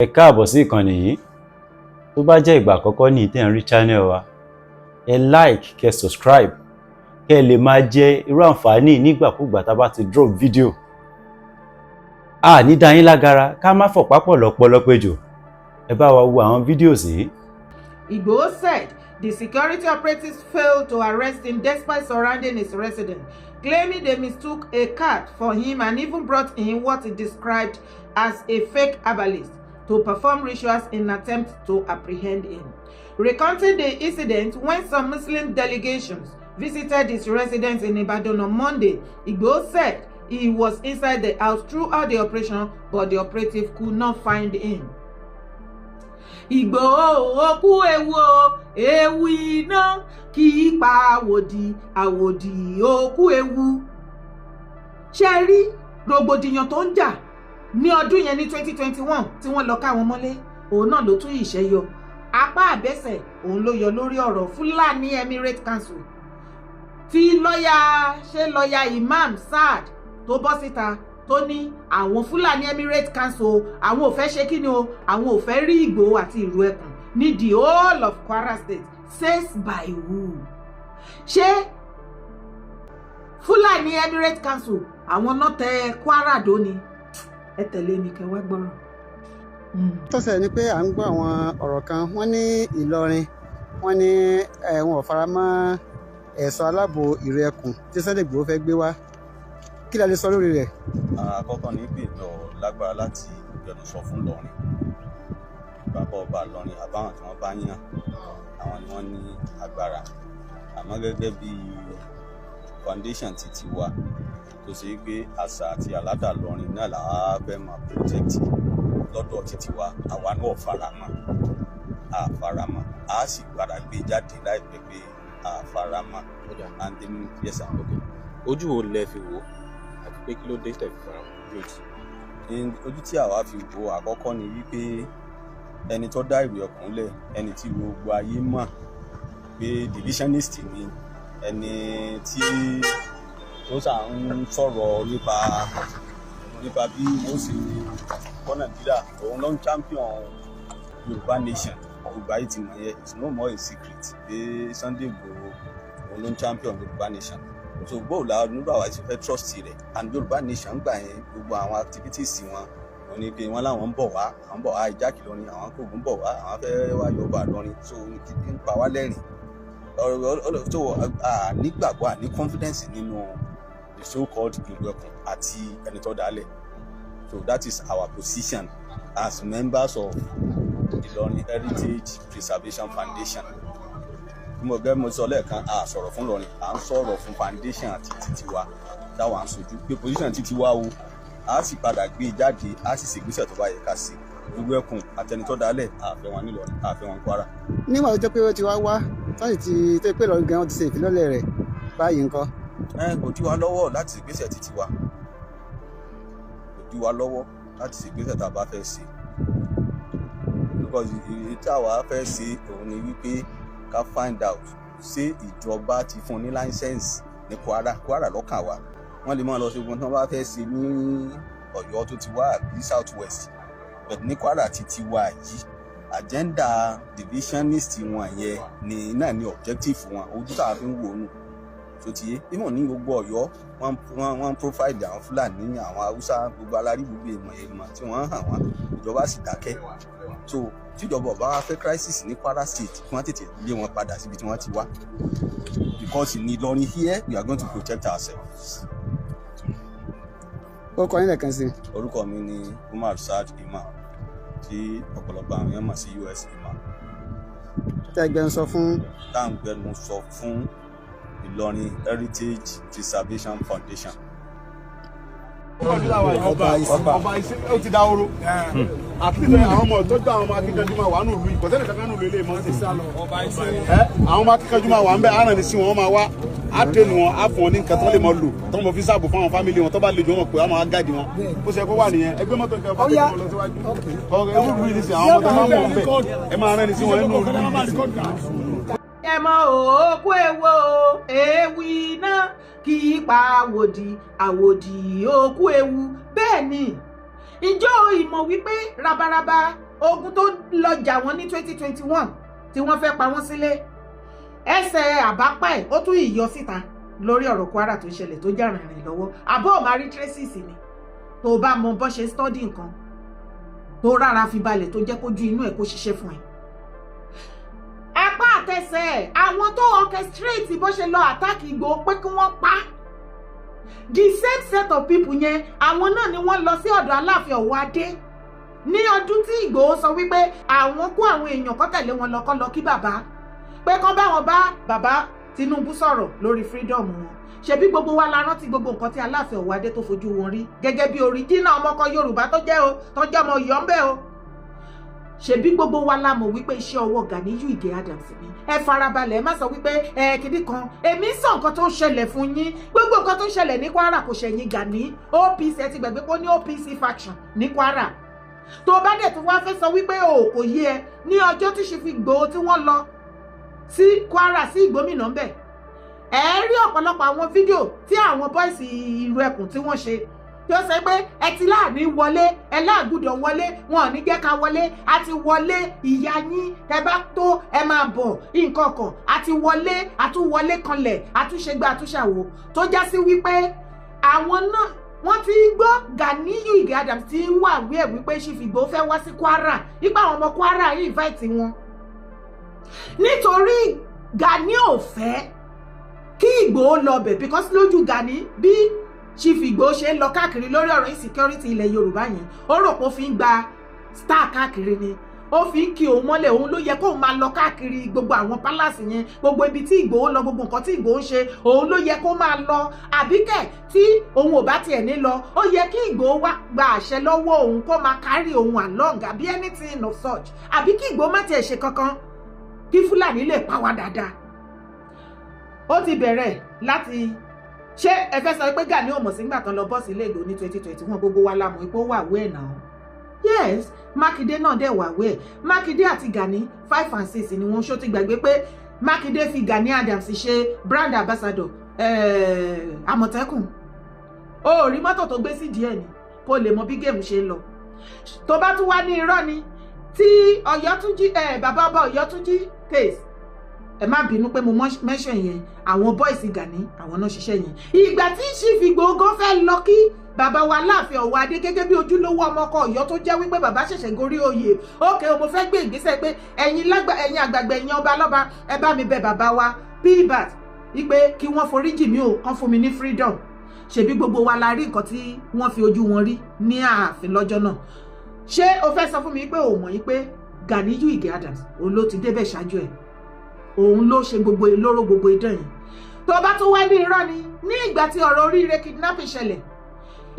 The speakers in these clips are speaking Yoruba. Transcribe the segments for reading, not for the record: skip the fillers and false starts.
Ẹ káàbọ̀ sí ìkànnì yìí. Tó bá jẹ́ ìgbà àkọ́kọ́ ní tẹ́ ń rí channel wa, ẹ like, kẹ́ subscribe, kẹ́ lè máa jẹ irú àǹfààní nígbàkúgbà tá bá ti drop video. A ní dá yín lágara ká má fọ̀pá pọ̀ lọ́pọ̀lọpọ̀ jù. Ẹ bá wa wo àwọn videos yìí. Igboho said the security operatives failed to arrest him despite surrounding his residence, claiming they mistook a card for him and even brought in what he described as a fake herbalist to perform rituals in attempt to apprehend him. Recounting the incident when some Muslim delegations visited his residence in Ibadan on Monday, Igboho said he was inside the house throughout the operation, but the operative could not find him. Igboho òkú ewu o, ewu iná kì í pa àwòdì, àwòdì òkú ewu. Ṣé rí rògbòdìyàn tó ń jà ní ọdún yẹn ní 2021 tí wọ́n lọ ká wọn mọ́lé, òun náà ló tún ìṣẹ́ yọ. Apá àbẹ́sẹ̀ òun ló yọ lórí ọ̀rọ̀ Fulani Emirate Council tí lọ́ọ̀yà Imam Saad tó bọ́ síta tó ní àwọn Fulani Emirate Council àwọn ò fẹ́ ṣe kí ni o, àwọn ò fẹ́ rí Ìgbòho àti ìlú Ẹkùn ní the whole of Kwara State. Says by who? Ṣé Fulani Emirate Council àwọn náà tẹ Kwara dó ni? Ẹ tẹ̀lé mi kẹ́ wá gbọ́rọ̀. Tọ́sẹ̀ ni pé à ń gbọ́ àwọn ọ̀rọ̀ kan wọ́n ní Ìlọrin wọ́n ní wọn ò fara mọ́ ẹ̀ṣọ́ aláàbò ìlú Ẹkùn tí Sunday Igboho fẹ́ gbé wá. Kí la lè sọ lórí rẹ̀? Àkọ́kọ́ ní pé lọ lágbára láti gbẹnusọ fún Ìlọrin. Bàbá ọba Ìlọrin àbáwọn tí wọ́n bá yàn àwọn ni wọ́n ní agbára. Àmọ́ gẹ́gẹ́ bí foundation ti ti wà tó ṣe pé àṣà àti àládà Ìlọrin náà làá fẹ́ máa protect lọ́dọ̀ títí wa, àwa náà faramọ́ a sì padà gbé jáde láìpẹ́ pé faramọ́. And then yes sir. Ojú wo lẹ fi wò àti pé kí ló dé tẹ̀ fi faramọ́? Ojú tí àwa fi wò àkọ́kọ́ ni wípé ẹni tó dá ìlú Ẹkùn lẹ̀, ẹni tí gbogbo ayé mọ̀ pé divisionist ni, ẹni tí ó sà ń sọ̀rọ̀ nípa bí wọ́n ṣe kọ́ Nàìjíríà, òun ló ń champion Yorùbá nation. Yorùbá yìí ti mọ̀ yẹn, it's no more a secret pé Sunday Igboho òun ló ń champion Yorùbá nation. So gbóò la nígbà wá ti fẹ́ trust rẹ̀, and Yorùbá nation gbà yẹn gbogbo àwọn activities wọn wọ́n ní pé wọ́n láwọn ń bọ̀ wá ìjákì lọ́rin, àwọn kò ń bọ̀ wá, àwọn fẹ́ wá Yorùbá lọ́rin, so ń pa wá lẹ́rìn. So nígbàgbọ́ àní confidence nínú the so called ìlú Ẹkùn àti ẹni tó dálẹ̀. So that is our position as members of the Ìlọrin Heritage Preservation Foundation. Mo sọ lẹ́ẹ̀kan a sọ̀rọ̀ fún Ìlọrin, à ń sọ̀rọ̀ fún foundation àti títí wa táwa ń sojú pé position títí wa o, a sì padà gbé jáde, a sì ṣègbésẹ̀ tó bá yẹ ká ṣe. Ìlú Ẹkùn àtẹni tó dálẹ̀ àfẹ́ wọn nílọrin, àfẹ́ wọn Kwara. Nígbà tó jẹ́ pé ó ti wá tọ́sí ti tó pé Ìlọrin gan-an ti ṣe ìfilọ́lẹ̀ rẹ̀ báyìí ńkọ́? Kò dí wa lọ́wọ́ láti ṣègbésẹ̀ títí wa, kò dí wa lọ́wọ́ láti ṣègbésẹ̀ tá a bá fẹ́ ṣe. Because èyí tí àwa fẹ́ ṣe òun ni wípé ká find out ṣé ìjọba ti fún ní license ní Kwara lọ́kàn wa. Wọ́n lè máa lọ ṣe ogun tí wọ́n bá fẹ́ ṣe ní Ọ̀yọ́ tó ti wá àbí South West, but ní Kwara ti ti wá yìí agenda divisionist wọn yẹn ni náà ni objective wọn, ojú tá a fi ń wò nù tó ti yé. Ìmọ̀ ní gbogbo Ọ̀yọ́ wọ́n profile àwọn Fúlàní, àwọn Haúsá, gbogbo alárí gbogbo èèmọ̀ tí wọ́n hàn wọ́n, ìjọba sì dákẹ́. So tíjọba ọba wa fẹ́ crisis ní Kwara State kí wọ́n tètè lé wọn padà síbi tí wọ́n ti wá, because in Ìlọrin here we are going to protect ourselves. Orúkọ yín lẹ́ẹ̀kan sí? Orúkọ mi ni Umar Saad Imam tí ọ̀pọ̀lọpọ̀ àwọn èèyàn mọ̀ sí US Imam. Tẹ́ gbẹnusọ fún? Tá à ń gbẹnusọ fún Ìlọrin Heritage Preservation Foundation. Ọba ó ti dá oró àtúntò àwọn ọmọ tó gbà àwọn ọmọ akíkanjú máa wà nù lù yìí, kò sẹ́ni kankan nù lù ilé mọ́ ti sá lọ. Àwọn ọmọ akíkanjú máa wà ń bẹ́ àrùn ní sí wọn máa wá, á tẹnu wọn, á fún wọn ní nǹkan tó lè mọ lò tó ń bọ fi sáàbò fún àwọn fámìlì wọn tó bá lè jọ wọn pé wọn máa gáàdì wọn bó ṣe kó wà nìyẹn. Ẹgbẹ́ mọ́tò nǹkan fún ọmọ lọ síwájú ọ̀rọ̀ ewu lù yìí sí àwọn ọmọ tó máa mọ̀ ń bẹ̀ ẹ máa rẹ́ni sí wọn nínú lù yìí. Ẹ mọ òkú ewu ewu iná kì í pa àwòdì òkú ewu. Bẹ́ẹ̀ ni, ǹjọ́ ìmọ̀ wípé rabaraba ogun tó lọ jà wọ́n ní 2021 tí wọ́n fẹ́ pa wọ́n sílé ẹsẹ̀ àbápá ẹ̀ ó tún ìyọ síta lórí ọ̀rọ̀ Kwara tó ṣẹlẹ̀ tó jà rìnrìn lọ́wọ́ àbọ̀ máa rí traces ni tó bá mọ bọ́ ṣe study nǹkan tó rárá fi balẹ̀ tó jẹ́ kójú inú ẹ̀ kó ṣiṣẹ́ fún ẹ. apá àtẹsẹ̀ àwọn tó orchestrate bó ṣe lọ attack Ìgbòho pé kí wọ́n pa the same set of people yẹn àwọn náà ni wọ́n lọ sí ọ̀dọ̀ Aláàfin Ọ̀wọ̀ Adé ní ọdún tí Ìgbòho sọ wípé àwọn kó àwọn èèyàn kó tẹ̀lé wọn lọ kí bàbá pé kán bá wọn bá bàbá Tinubu sọ̀rọ̀ lórí freedom wọn ṣebí gbogbo wa la rántí gbogbo nǹkan tí Aláàfin Ọ̀wọ̀ Adé tó fojú wọn rí gẹ́gẹ́ bí original ọmọkọ Yorùbá tó jẹ́ o tó jẹ́ ọmọ Ọ̀yọ́ ń bẹ o ṣebí gbogbo wa la mọ̀ wípé iṣẹ́ ọwọ́ Ganiyu Ige Adams ni ẹ farabalẹ̀ ẹ má sọ wípé kìdí kan èmi sọ nǹkan tó ń ṣẹlẹ̀ fún yín gbogbo nǹkan tó ń ṣẹlẹ̀ ní Kwara kò ṣẹ̀yìn Gani OPC ẹ ti gbàgbé pé ó ní OPC faction ní Kwara tó bá dẹ̀ tó wá fẹ́ sọ wípé kò yé ẹ ní ọjọ́ tí Chief Igboho tí wọ́n lọ sí Kwara sí Ìgbómìnà ń bẹ̀ ẹ rí ọ̀pọ̀lọpọ̀ àwọn fídíò tí àwọn bọ́ìsì ìlú ẹkùn tí wọ́n ṣe tí ó sọ pé ẹ ti láàní wọlé ẹ láàgùdọ̀ wọlé wọn ò ní jẹ́ ká wọlé a ti wọlé ìyá yín tẹ bá tó ẹ máa bọ̀ nǹkan kan a ti wọlé àtúwọlé kanlẹ̀ àtúnṣegbà àtúnṣàwò tó já sí wípé àwọn náà wọ́n ti gbọ́ Ganiyu Ige Adams ti wà wí ẹ̀ wípé Chief Igboho fẹ́ wá sí Kwara nípa àwọn ọmọ Kwara yìí invite wọn nítorí Gani ò fẹ́ kí Ìgbòho lọ bẹ̀ because lójú Gani bí Chief Igboho ṣe ń lọ káàkiri lórí ọ̀rọ̀ insecurity ilẹ̀ Yorùbá yẹn ó rò pé ó fi ń gba star káàkiri ni ó fi ń kí òun mọ́lẹ̀ òun ló yẹ kóun máa lọ káàkiri gbogbo àwọn palace yẹn gbogbo ibi tí Ìgbòho lọ gbogbo nǹkan tí Ìgbòho ṣe òun ló yẹ kó máa lọ àbíkẹ́ tí òun ò bá tiẹ̀ ní lọ ó yẹ kí Ìgbòho wá gba àṣẹ lọ́wọ́ òun kó máa carry òun along àbí anything of such àbí kí Ìgbòho má tiẹ̀ ṣe kankan kí Fúlàní lè pa wá dáadáa ó ti bẹ̀rẹ̀ láti ṣé ẹ fẹ́ sọ pé Gani ò mọ̀ sí nígbà tán lọ bọ́ọ̀sì ilé Ìgbòho ní 2021 gbogbo wa la mọ̀ pé ó wà wẹ́ẹ̀ náà yes Mákindé náà dẹ̀ wà wẹ́ẹ̀ Mákindé àti Gani 5 and 6 ni wọ́n ṣó ti gbàgbé pé Mákindé fi Gani Adams ṣe brand ambassador Àmọ̀tẹ́kùn ó rí mọ́tò tó gbé sí díẹ̀ ni kó lè mọ bí géèmù ṣe ń lọ tó bá tún wá ní irọ́ ni tí Ọ̀yọ́túnjí bàbá ọba Ọ̀yọ́túnjí case ẹ má bínú pé mo mention yẹn àwọn boys Gani àwọn náà ṣiṣẹ́ yẹn ìgbà tí Chief Igboho fẹ́ lọ kí bàbá wa Aláàfin Ọ̀wọ̀ Adé gẹ́gẹ́ bí ojúlówó ọmọkọ Ọ̀yọ́ tó jẹ́ wípé bàbá ṣẹ̀ṣẹ̀ gorí oyè ókè mo fẹ́ gbé ìgbésẹ̀ pé ẹ̀yin àgbàgbà ẹ̀yin ọba lọ́ba ẹ bá mi bẹ̀ bàbá wa Pbat wípé kí wọ́n foríjì mí o kán fún mi ní freedom ṣebí gbogbo wa la rí nǹkan tí wọ́n fi ojú wọn rí ní ààfin lọ́jọ́ náà ṣé o fẹ́ sọ fún mi pé o mọ̀ yín pé Ganiyu Ige Adams òun ló ti débẹ̀ ṣáájú ẹ̀ òun ló ṣe gbogbo ìlóró gbogbo idán yìí tó bá tún wá ní irọ́ ni ní ìgbà tí ọ̀rọ̀ oríire kidnapping ṣẹlẹ̀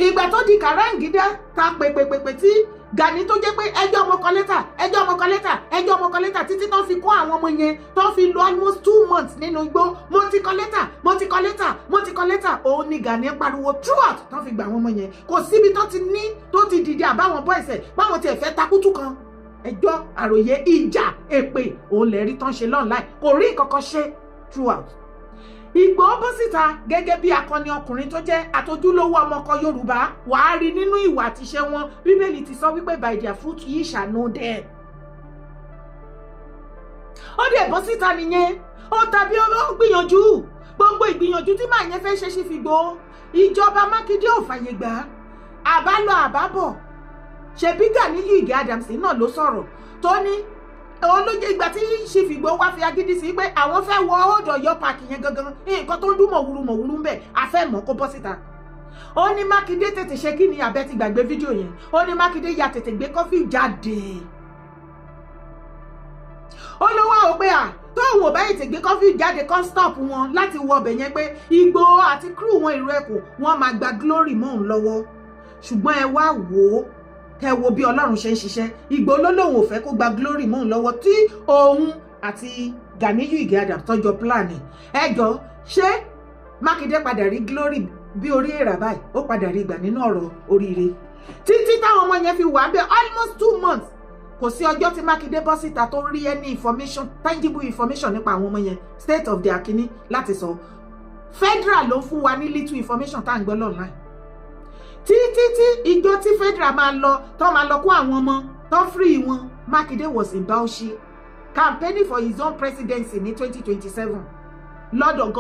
ìgbà tó di kàráǹgídá ta pèpèpèpè tí Gani tó jẹ́ pé ẹjọ́ ọmọ kan lẹ́tà títí tó fi kó àwọn ọmọ yẹn tó fi lo almost 2 months nínú igbó mo ti kọ lẹ́tà òun ni Gani pariwo throughout tó fi gbà àwọn ọmọ yẹn kò síbi tó ti dìde àbáwọn bọ́ẹ̀sẹ̀ báwọn tiẹ̀ fẹ́ takútù kan ẹjọ́ àròyé ìjà èpè òun lè rí tán ṣe lọ́nláì kò rí kankan ṣe throughout. Ìgbòho bọ́ síta gẹ́gẹ́ bí akọni ọkùnrin tó jẹ́ àtojúlówó ọmọkọ Yorùbá wàá rí nínú ìwà àtiṣe wọn Bíbélì ti sọ wípé by their fruit ye shall know them. ó dẹ̀ bọ́ síta nìyẹn ó tàbí ó gbìyànjú gbogbo ìgbìyànjú tí màá yẹn fẹ́ ṣe sí Ìgbòho ìjọba Mákindé ò fàyè gbà àbálọ àbábọ̀ ṣebí Ganiyu Ige Adams náà ló sọ̀rọ̀ tó ní olóye ìgbà tí Chief Igboho wá fi agídí sí pé àwọn fẹ́ wọ ọ̀dọ̀ Ọ̀yọ́ pààkì yẹn gangan nǹkan tó ń dún mọ̀wúrú ń bẹ̀ àfẹ́mọ́ kó bọ́ síta ó ní Mákindé tètè ṣe kí ni abẹ́ ti gbàgbé fídíò yẹn ó ní Mákindé ya tètè gbé kọ́fì jáde ó ló wá ó pé tóun ò bá ètè gbé kọ́fì jáde kan stop wọn láti wọ ọbẹ̀ yẹn pé Igboho àti crew wọn ìlú ẹ̀kọ́ wọn máa gba glory mọ́ òun lọ́wọ́ ṣùgbọ́n ẹ wá wò ó kẹ́ wo bí Ọlọ́run ṣe ń ṣiṣẹ́ Igboho ló lóun ò fẹ́ kó gba glory mọ́ òun lọ́wọ́ tí òun àti Ganiyu Ige Adams tọ́jọ́ plan ẹjọ́ ṣé Mákindé padà rí glory bí orí èèrà báyìí ó padà rí ìgbà nínú ọ̀rọ̀ oríire títí táwọn ọmọ yẹn fi wà bẹ́ẹ̀ almost 2 months kò sí ọjọ́ tí Mákindé bọ́ síta tó rí any information tangible information nípa àwọn ọmọ yẹn state of their kini láti sọ federal ló fún wa ní little information tá à ń gbọ́ online títí ìjọ tí federal máa lọ tó máa lọ kó àwọn ọmọ tó free wọn, Makinde was in Bauchi campaigning for his own presidency ní 2027 lọ́dọ̀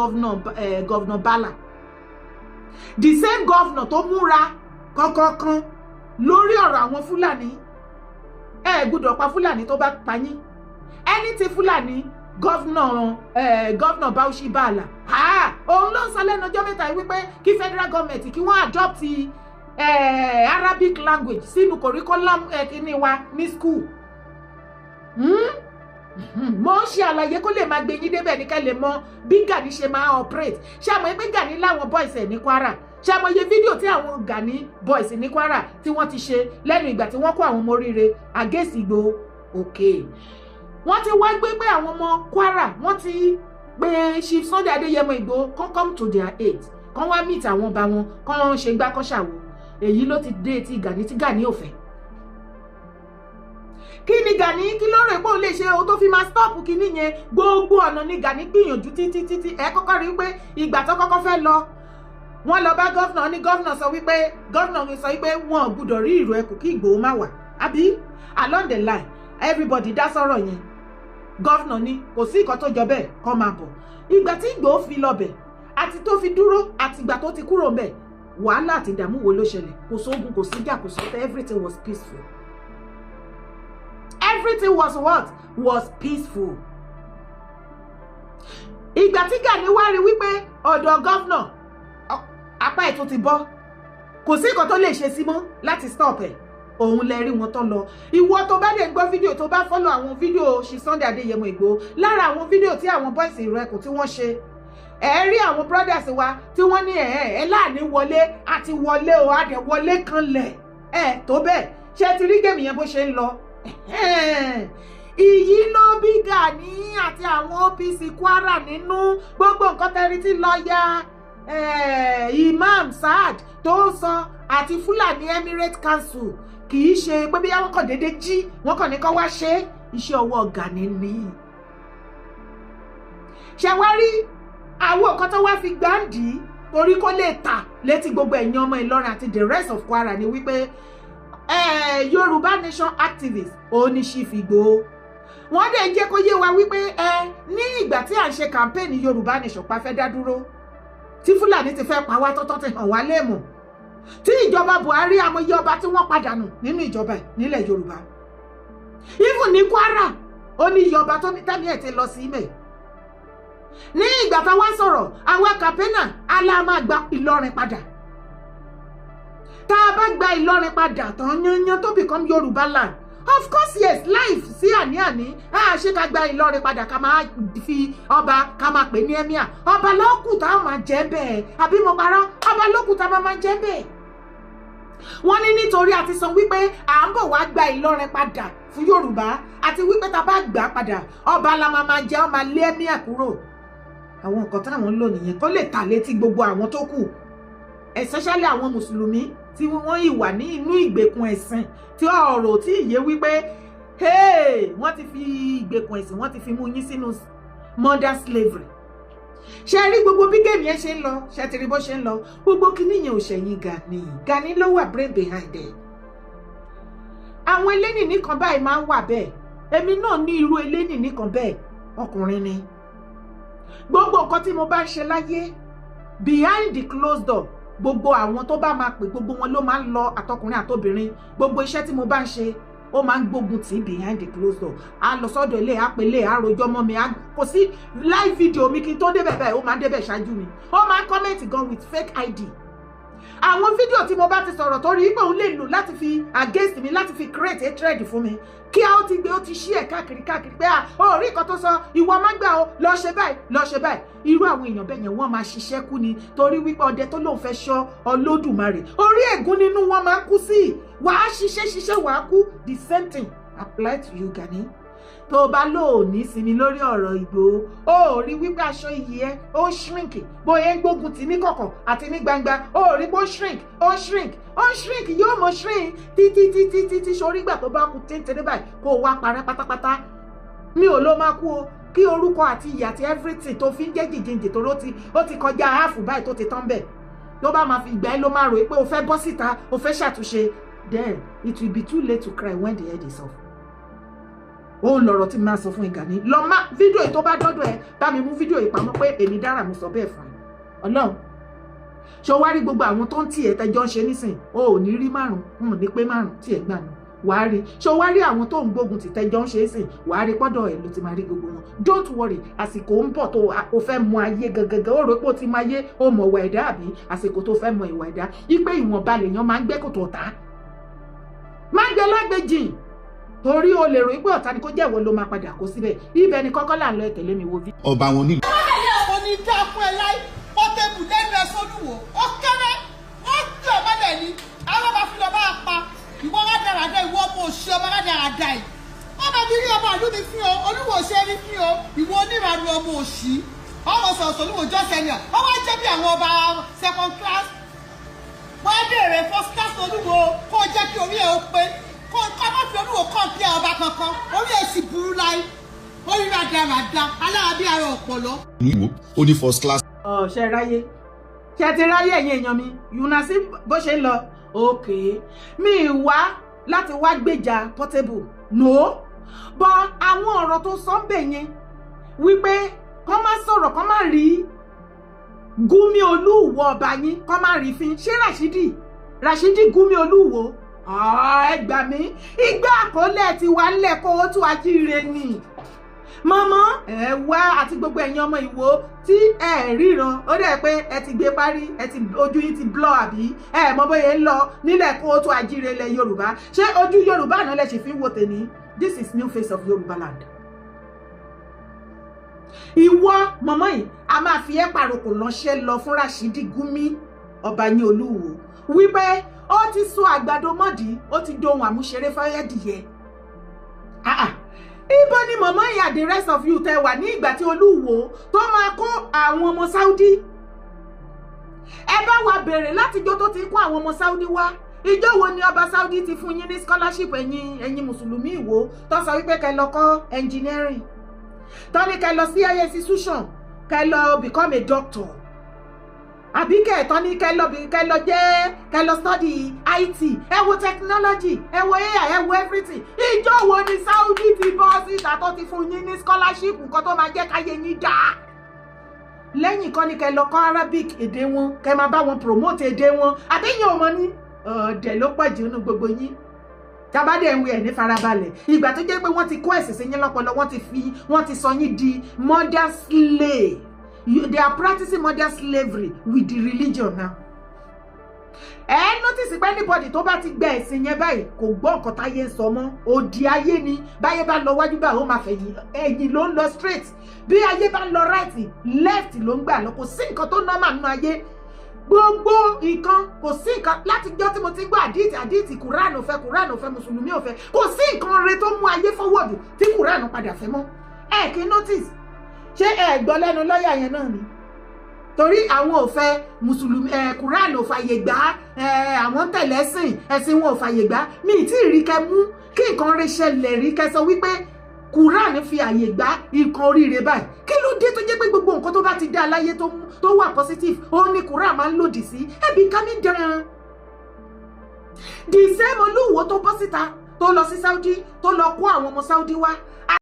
governor Bala. The same governor tó múra kankan lórí ọ̀rọ̀ àwọn Fúlàní. Ẹ gbọ́dọ̀ pa Fúlàní tó bá pa yín. Anything Fúlàní governor Bauchi Bala. Òun ló ń sọ lẹ́nu ọjọ́ mẹ́ta wípé kí federal government kí wọ́n adopt Arabic language sínú curriculum kíní wa ní school. Mo ń ṣe àlàyé kó lè máa gbé yín débẹ̀ ní ká lè mọ bí Gani ṣe máa operate. Ṣé àmọ́ pé Gani láwọn boys ẹ̀ ní Kwara? Ṣé àmọ́ iye fídíò tí àwọn Gani boys ní Kwara tí wọ́n ti ṣe lẹ́nu ìgbà tí wọ́n kó àwọn ọmọ oríire against Igboho? Okay. Wọ́n ti wá gbé pé àwọn ọmọ Kwara wọ́n ti pé Chief Sunday Adéyẹmọ Igboho kan come to their aid, kan wá meet àwọn ọba wọn, kan ṣe gbá kan ṣàwo. Èyí ló ti dé tí Gani ò fẹ́. Kí ni Gani kí ló rò pé ó lè ṣe o tó fi máa stop kíní yẹn? Gbogbo ọ̀nà ni Gani gbìyànjú títí ẹ kọ́kọ́ rí pé ìgbà tó kọ́kọ́ fẹ́ lọ wọ́n lọ bá gọ́fìnà ní gọ́fìnà sọ wípé wọn ò gbọ́dọ̀ rí ìró ẹkùn kí Ìgbòho má wà. Àbí along the line everybody dá sọ̀rọ̀ yẹn. Gọ́fìnà ní kò sí nǹkan tó jọ bẹ́ẹ̀ kó máa bọ̀. Ìgbà tí Ìgbòho fi lọ bẹ̀ àti tó fi dúró àti ìgbà tó ti kúrò ńbẹ̀ wàhálà àti ìdààmú wo ló ṣẹlẹ̀? Kò sógun kò síjà kò sọ́tẹ̀, everything was peaceful. Everything was what? Was peaceful. Ìgbà tí Gani wá rí wípé ọ̀dọ̀ gọ́fìnà apá ẹ̀ tó ti bọ́, kò sí nǹkan tó lè ṣe sí mọ́ láti stop ẹ̀. Òun lẹ rí wọn tán lọ. Ìwọ tó bá lè gbọ́ fídíò tó bá follow àwọn fídíò Chief Sunday Adéyẹmọ Igboho, lára àwọn fídíò tí àwọn boys ìrẹ́kùn tí wọ́n ṣe, ẹ rí àwọn brothers wa tí wọ́n ní ẹ láàní wọlé àti wọlé o adẹ wọlé kanlẹ̀ tó bẹ́ẹ̀. Ṣé ti rí gèmì yẹn bó ṣe ń lọ? Ìyí ló bí Gani àti àwọn OPC Kwara nínú gbogbo nǹkan tẹ́rí tí lọ́ọ̀yà Imam Saad tó ń sọ àti Fúlàní Emirate Council kì í ṣe pé bí wọ́n kàn déédéé jí wọ́n kàn ní kó wá ṣe iṣẹ́ ọwọ́ Gani ni. Ṣé wá rí àwọn nǹkan tó wá fi gbáǹdì torí kó lè tà létí gbogbo ẹ̀yin ọmọ Ìlọrin àti the rest of Kwara ni wípé Yorùbá Nation activist òun ni Chief Igboho. Wọ́n dẹ̀ jẹ́ kó yé wa wípé ní ìgbà tí à ń ṣe campaign Yorùbá Nation pa fẹ́ dá dúró, tí Fúlàní ti fẹ́ pa wá tọ́tọ́ ti hàn wá léèmọ̀, tí ìjọba Buhari amòye ọba tí wọ́n padànù nínú ìjọba nílẹ̀ Yorùbá. Even ní Kwara ó ní iye ọba tó ní tẹ́mi ẹ̀ ti lọ sí ibẹ̀. Ní ìgbà tá wá sọ̀rọ̀ àwọn campaigner alá máa gba Ìlọrin padà. Tá a bá gba Ìlọrin padà tán yányán tó become Yorùbá land, of course yes, life sí àní ṣé ká gba Ìlọrin padà ká máa fi ọba ká máa pè ní emir. Ọba lókù tá a máa jẹ́ bẹ́ẹ̀, àbí mo parọ́? Ọba lókù tá a máa jẹ́ bẹ́ẹ̀. Wọ́n ní nítorí àti sọ wípé à ń bọ̀ wá gba Ìlọrin padà fún Yorùbá àti wípé tá bá gbà padà ọba la máa jẹ́ ọmọ lé emir kúrò. Àwọn nǹkan táwọn ń lò nìyẹn kó lè tà létí gbogbo àwọn tó kù, especially àwọn mùsùlùmí tí wọ́n ìwà ní inú ìgbèkùn ẹ̀sìn tí ọ̀rọ̀ tí ìyé wípé wọ́n ti fi ìgbèkùn ẹ̀sìn wọ́n ti fi mú yín sínú modern slavery. Ṣé rí gbogbo bí gèmí ẹ ṣe ń lọ? Ṣé ti rí bó ṣe ń lọ? Gbogbo kíní yẹn ò ṣẹ̀yìn Gani ló wà brain behind it. Àwọn eléni nìkan báyìí máa ń wà bẹ́ẹ̀. Èmi náà ní irú eléni nìkan bẹ́ẹ̀, ọkùnrin ni. Gbogbo nǹkan tí mo bá ń ṣe láyé behind the closed door, gbogbo àwọn tó bá máa pè gbogbo wọn ló máa ń lọ, àtọkùnrin àtobìnrin. Gbogbo iṣẹ́ tí mo bá ń ṣe ó máa ń gbógun tì behind the closed door. A lọ sọ́dọ̀ ilé àpèlé àròjọ mọ́ mi, kò sí live video mi kí n tó débẹ̀ báyìí ó máa ń débẹ̀ ṣáájú mi. Ó máa ń comment gan with fake ID. Àwọn fídíò tí mo bá ti sọ̀rọ̀ tó rí pé òun lè lò láti fi against mi, láti fi create hatred fún mi, kí a ó ti gbé ó ti share káàkiri pé ó rí nǹkan tó sọ, ìwọ má gbà ó, lọ ṣe báyìí. Irú àwọn èèyàn bẹ́ẹ̀ yẹn wọ́n máa ṣiṣẹ́ kú ni, torí wípé ọdẹ tó lóun fẹ́ ṣọ́ Olódùmarè orí ègún nínú wọn máa kú sí. Wàá ṣiṣẹ́ wàá kú. The same thing apply to you Gani. Tó bá lò ní sinmi lórí ọ̀rọ̀ Ìgbòho, ó rí wípé aṣọ iyì ẹ ó shrink, bóyá ń gbógun tì ní kọ̀kọ̀ àti ní gbangba, ó rí pé ó shrink yóò mọ shrink títí ṣorígbà tó bá kú téńté báyìí kó wá parẹ́ pátápátá. Mi ò ló máa kú o, kí orúkọ àti ìyà àti everything tó fi ń jẹ́ jìjìnjì tó ó ti kọjá áàfù báyìí tó ti tán bẹ́ẹ̀. Tó bá máa fi ìgbà ẹ ló máa rò pé o fẹ́ bọ́ síta o fẹ́ ṣàtúnṣe. then it will be too late to cry when the head is off. Ó lọ̀rọ̀ tí máa sọ fún Ìgànnì lọ má fídíò yìí tó bá dọ́dọ̀ ẹ bá mi mú fídíò yìí pamọ́ pé èmi dára mo sọ bẹ́ẹ̀ fún ẹ Ọlọ́run ṣé wá rí gbogbo àwọn tó ń tì ẹ tẹjọ́ ń ṣe nísìn o ò ní rí márùn-ún ní pé márùn-ún tí ẹ gbà nù wàá rí ṣé wá rí àwọn tó ń gbógun tì tẹjọ́ ń ṣe é sìn wàá rí pọ́dọ̀ ẹ ló ti máa rí gbogbo wọn don't worry àsìkò ń bọ̀ tó o fẹ́ mọ ayé gangan ó rò pé o ti mọ ayé o mọ̀ ìwà ẹ̀dá àbí àsìkò tó fẹ́ mọ ìwà ẹ̀dá wípé ìwọ̀nba lèèyàn máa ń gbẹ́ kòtò ọ̀tá má gbé lágbèjì torí o lè rò pé ọ̀tá ni kó jẹ́ ìwọ ló máa padà kó síbẹ̀ ibẹ̀ ni kọ́kọ́ là ń lọ tẹ̀lé mi wo bí. ọba wọn nílùú. ó ní dá fún ẹ láì pọ́tẹ́bù lẹ́nu ẹ sólùwò ó kéré ó tí ọba lẹ̀ ní àwọn bá fi lọ bá a pa ìwọ rádaràdà ìwọ ọmọ òṣì ọmọ rádaràdà yìí ọba mi rí ọba àdúgbò fi o olúwo ṣe rí fi o ìwọ onírànú ọmọ òṣì ọmọ sọ̀rọ̀ olúwo jọ́ sẹ́niọ̀ ọmọ jẹ́ bí àwọn ọba second class wọ́n á bèèrè first class olúwo kó jẹ́ kí orí ẹ̀ ó pé kó má fi olúwo kàn bí ọba kankan orí ẹ̀ sì burú láì orí rádaràdà aláàbí ara ọ̀pọ̀lọ́. ìwò ó ní first class. ṣe ráyé ṣe ti ráyé ẹ̀yin èèyàn mi yuna sí bó ṣe ń lọ òkè mi wá láti wá gbèjà Portable no bọ àwọn ọ̀rọ̀ tó sọ ń bẹ̀ yẹn wípé kọ́ má sọ̀rọ̀ kọ́ má rí Gumi Olúwo ọba yín kọ́ má rí fín ṣé Rashidi Gumi Olúwo ẹ gbà mí ìgbà àkọọ́lẹ̀ ti wà ńlẹ̀ kó o tún ajíire ni mọ́mọ́ ẹ wá àti gbogbo ẹ̀yin ọmọ Ìwó tí ẹ ríran ó dẹ̀ pé ẹ ti gbé parí ojú yín ti blọ́ àbí ẹ mọ bóyá ń lọ nílẹ̀ kó o tún ajíire ilẹ̀ Yorùbá ṣé ojú Yorùbá náà lẹ ṣe fi ń wò tèmi this is new face of Yorùbá land. Ìwọ mọ̀mọ́ yìí a máa fi ẹ́ pàrokò ránṣẹ́ lọ fún Rashidi Gumi ọba yín Olúwo wípé ó ti sọ àgbàdo mọ́dì ó ti dohun àmúṣeré fáyẹ́dìyẹ. Ibo ni mọ̀mọ́ yìí and the rest of you tẹ wà ní ìgbà tí Olúwo tó máa kó àwọn ọmọ Saudi. Ẹ bá wa bèrè látijọ́ tó ti kó àwọn ọmọ Saudi wá. Ìjọ́ wo ni ọba Saudi ti fún yín ní scholarship ẹ̀yin mùsùlùmí Ìwó tó sọ wípé kẹ́ lọ kọ́ engineering. Tó ní kẹ́ lọ sí higher institution kẹ́ lọ become a doctor. Àbí kẹ́ẹ̀tọ́ ní kẹ́ lọ study IT ẹ wo technology ẹ wo AI ẹ wo everything ìjọ́ wo ni Saudi ti bọ́ síta tó ti fún yín ní scholarship nǹkan tó máa jẹ́ káyé yín dá lẹ́yìn kan ní kẹ́ lọ kọ́ Arabic èdè wọn kẹ́ máa bá wọn promote èdè wọn àbí yín ò mọ̀ ní ọ̀dẹ̀ ló pọ̀ jù nínú gbogbo yín tabade ń wí ẹ̀ ní farabalẹ̀ ìgbà tó jẹ́ pé wọ́n ti kó ẹ̀sìn sí yín lọ́pọlọ wọ́n ti sọ yín di modern slave. They are practicing modern slavery with the religion now. Notice if anybody tó bá ti gbé ẹ̀sìn yẹn báyìí kò gbọ́ nǹkan táyé ń sọ mọ́ òdì ayé ni báyé bá lọ wájú báyìí ó máa fẹ̀yìn ẹ̀yìn ló ń lọ straight bí ayé bá lọ right left ló ń gbà lọ kò sí nǹkan tó normal nínú ayé gbogbo nǹkan kò sí nǹkan láti jọ́ tí mo ti gbọ́ àdìtì Quran ò fẹ́ mùsùlùmí ò fẹ́ kò sí nǹkan rẹ tó mú ayé forward tí Quran padà fẹ́ mọ́ kí notice ṣé ẹ gbọ́ lẹ́nu lọ́ọ̀yà yẹn náà ni torí àwọn ò fẹ́ mùsùlùmí Quran ò fàyè gbà àwọn tẹ̀lé ẹ̀sìn wọn ò fàyè gbà mi ì tí ì rí kẹ mú kí nǹkan rẹ ṣẹlẹ̀ rí kẹ sọ wípé Quran fi àyè gbà nǹkan oríire báyìí kí ló dé tó jẹ́ pé gbogbo nǹkan tó bá ti dá aláyé tó wà positive ó ní Quran máa ń lòdì sí ẹbí kámi dán the same Olúwo tó bọ́ síta tó lọ sí Saudi tó lọ kó àwọn ọmọ Saudi wá